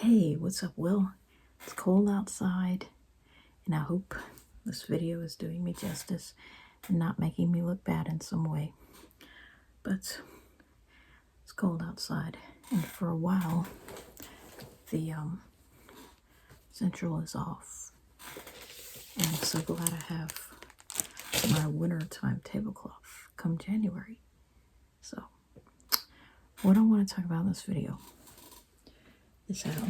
Hey, what's up, Will? It's cold outside, and I hope this video is doing me justice and not making me look bad in some way. But it's cold outside, and for a while, the central is off. And I'm so glad I have my wintertime tablecloth come January. So, what I want to talk about in this video is how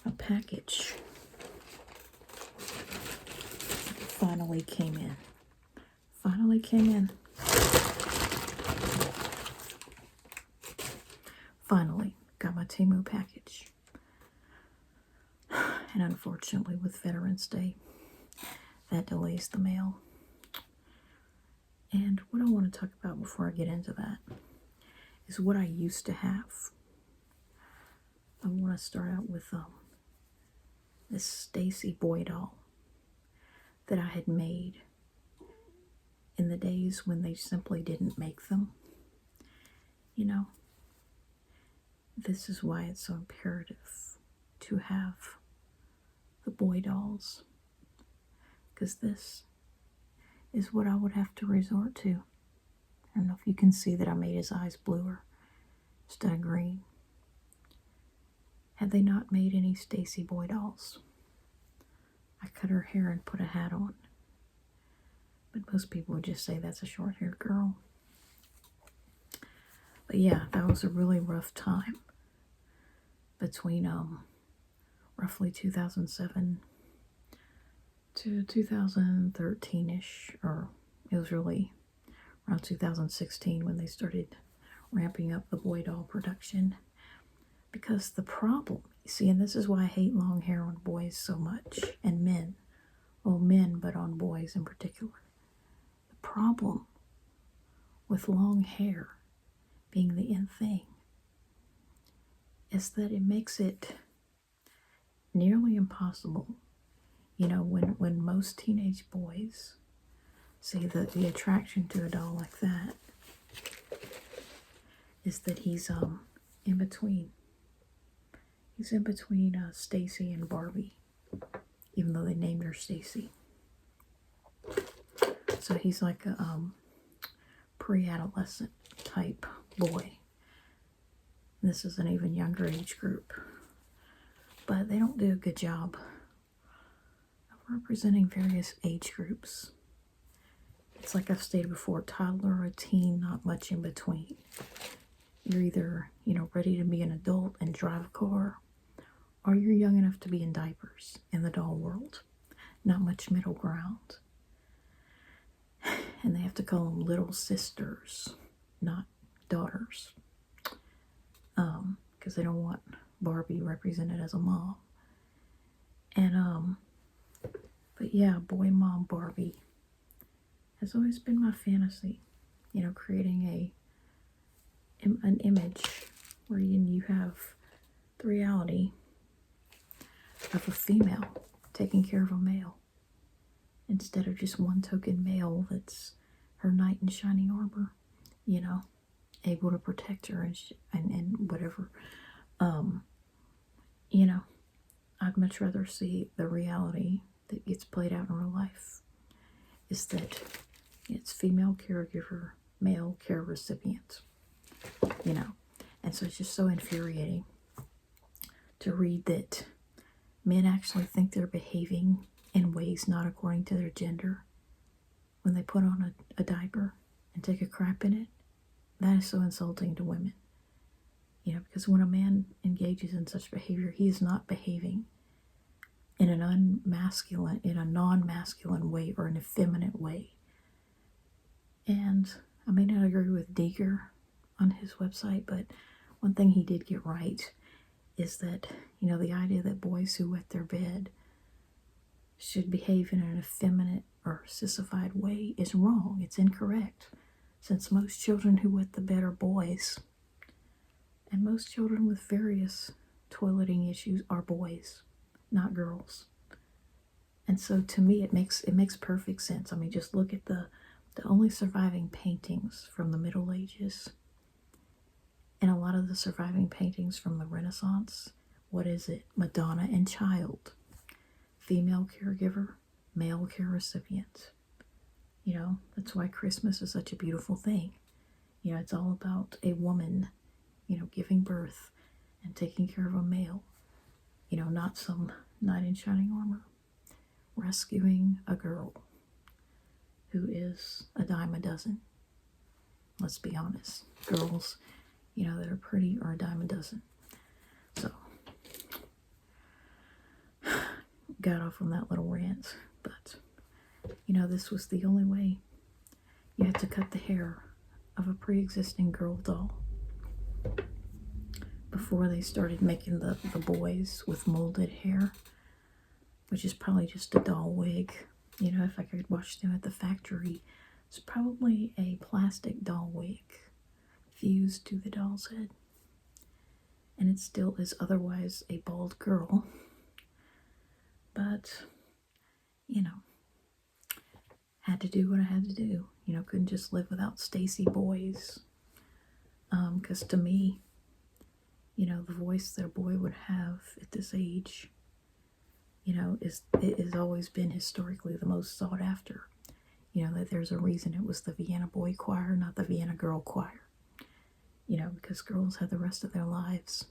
a package finally came in. Finally got my TEMU package. And unfortunately, with Veterans Day, that delays the mail. And what I want to talk about before I get into that is what I used to have. I want to start out with this Stacy boy doll that I had made in the days when they simply didn't make them. You know, this is why it's so imperative to have the boy dolls, because this is what I would have to resort to. I don't know if you can see that I made his eyes bluer instead of green. Had they not made any Stacy boy dolls, I cut her hair and put a hat on. But most people would just say that's a short-haired girl. But yeah, that was a really rough time between roughly 2007 to 2013-ish, or it was really around 2016 when they started ramping up the boy doll production. Because the problem, you see, and this is why I hate long hair on boys so much, and men. Well, men, but on boys in particular. The problem with long hair being the in thing is that it makes it nearly impossible. You know, when most teenage boys see the attraction to a doll like that is that he's in between. He's in between Stacy and Barbie, even though they named her Stacy. So he's like a pre-adolescent type boy. This is an even younger age group, but they don't do a good job of representing various age groups. It's like I've stated before, toddler or teen, not much in between. You're either, ready to be an adult and drive a car, or you're young enough to be in diapers in the doll world. Not much middle ground. And they have to call them little sisters, not daughters. Because they don't want Barbie represented as a mom. And, but yeah, boy mom Barbie has always been my fantasy. Creating an image where you have the reality of a female taking care of a male, instead of just one token male that's her knight in shining armor, able to protect her and whatever. I'd much rather see the reality that gets played out in real life is that it's female caregiver, male care recipient, and so it's just so infuriating to read that men actually think they're behaving in ways not according to their gender when they put on a diaper and take a crap in it. That is so insulting to women. Because when a man engages in such behavior, he is not behaving in a non-masculine way or an effeminate way. And I may not agree with Deeger on his website, but one thing he did get right is that, the idea that boys who wet their bed should behave in an effeminate or sissified way is wrong. It's incorrect, since most children who wet the bed are boys. And most children with various toileting issues are boys, not girls. And so to me, it makes perfect sense. I mean, just look at the only surviving paintings from the Middle Ages And a lot of the surviving paintings from the Renaissance, what is it? Madonna and child. Female caregiver, male care recipient. You know, that's why Christmas is such a beautiful thing. You know, it's all about a woman, you know, giving birth and taking care of a male. You know, not some knight in shining armor. Rescuing a girl who is a dime a dozen. Let's be honest. Girls, you know, that are pretty are a dime a dozen. So, got off on that little rant. But, you know, this was the only way. You had to cut the hair of a pre-existing girl doll before they started making the boys with molded hair, which is probably just a doll wig. You know, if I could watch them at the factory, it's probably a plastic doll wig fused to the doll's head. And it still is otherwise a bald girl. But, you know, had to do what I had to do. You know, couldn't just live without Stacy boys. Because to me, you know, the voice that a boy would have at this age, you know, it has always been historically the most sought after. You know, that there's a reason it was the Vienna Boy Choir, not the Vienna Girl Choir. You know, because girls had the rest of their lives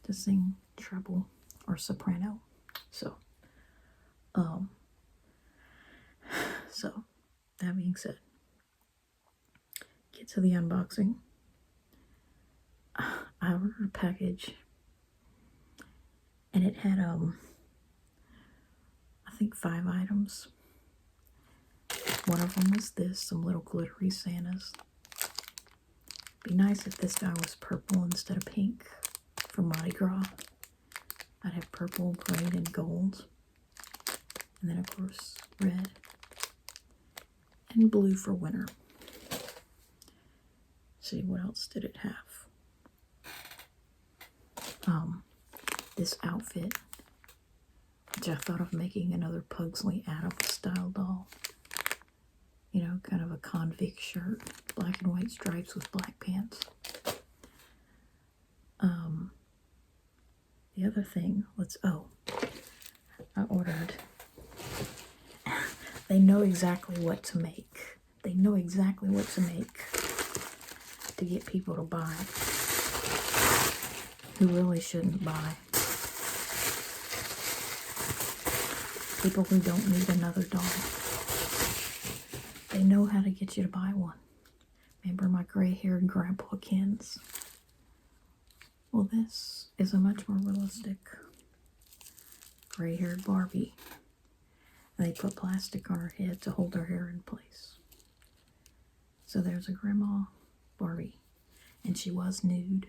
to sing treble or soprano. So, that being said, get to the unboxing. I ordered a package, and it had, I think 5 items. One of them was this, some little glittery Santas. Be nice if this guy was purple instead of pink for Mardi Gras. I'd have purple, green, and gold. And then, of course, red and blue for winter. See, what else did it have? This outfit, which I thought of making another Pugsley Adams style doll. You know, kind of a convict shirt, black and white stripes with black pants. The other thing, I ordered, they know exactly what to make. They know exactly what to make to get people to buy who really shouldn't buy. People who don't need another doll. They know how to get you to buy one. Remember my gray-haired grandpa Kens? Well, this is a much more realistic gray-haired Barbie. And they put plastic on her head to hold her hair in place. So there's a grandma Barbie. And she was nude.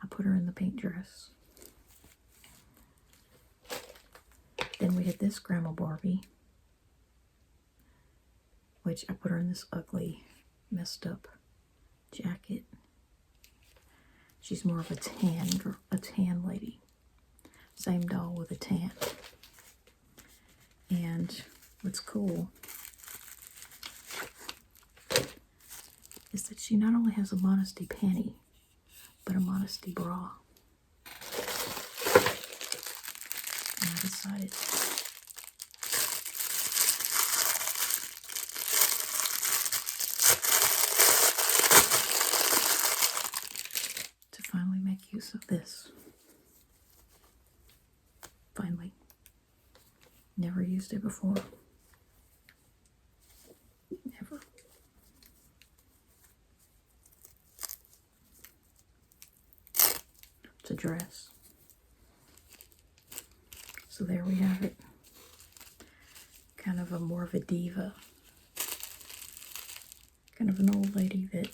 I put her in the pink dress. Then we had this grandma Barbie, which I put her in this ugly, messed up jacket. She's more of a tan lady. Same doll with a tan. And what's cool is that she not only has a modesty panty, but a modesty bra. And I decided to finally make use of this. Finally. Never used it before. Never. It's a dress. So there we have it. Kind of more of a diva. Kind of an old lady that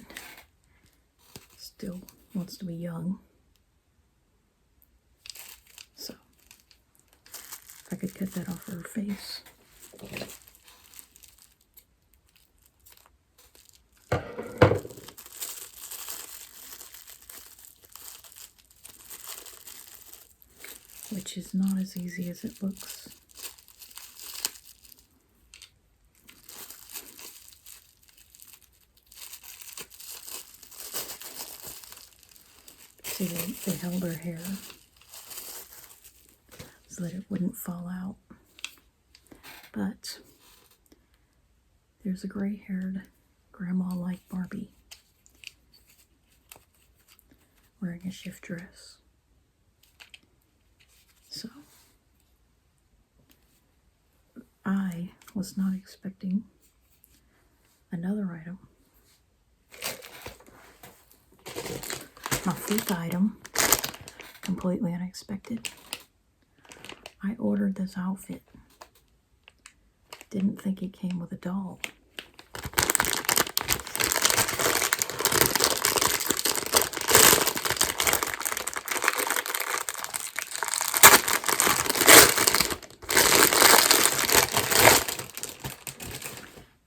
still wants to be young. So, if I could cut that off her face. Which is not as easy as it looks. they held her hair so that it wouldn't fall out. But there's a gray-haired grandma-like Barbie wearing a shift dress. So I was not expecting another item. My fifth item, completely unexpected. I ordered this outfit. Didn't think it came with a doll.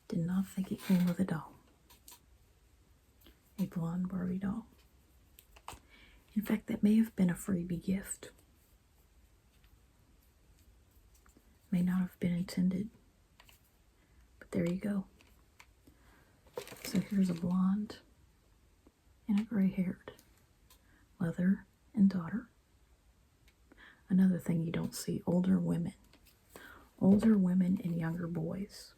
Did not think it came with a doll. A blonde Barbie doll. In fact, that may have been a freebie gift. May not have been intended. But there you go. So here's a blonde and a gray-haired mother and daughter. Another thing you don't see, older women. Older women and younger boys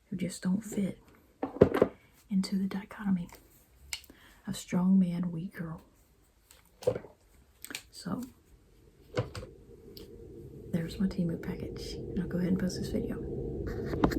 who just don't fit into the dichotomy of strong man, weak girl. So, there's my TEMU package. I'll go ahead and post this video.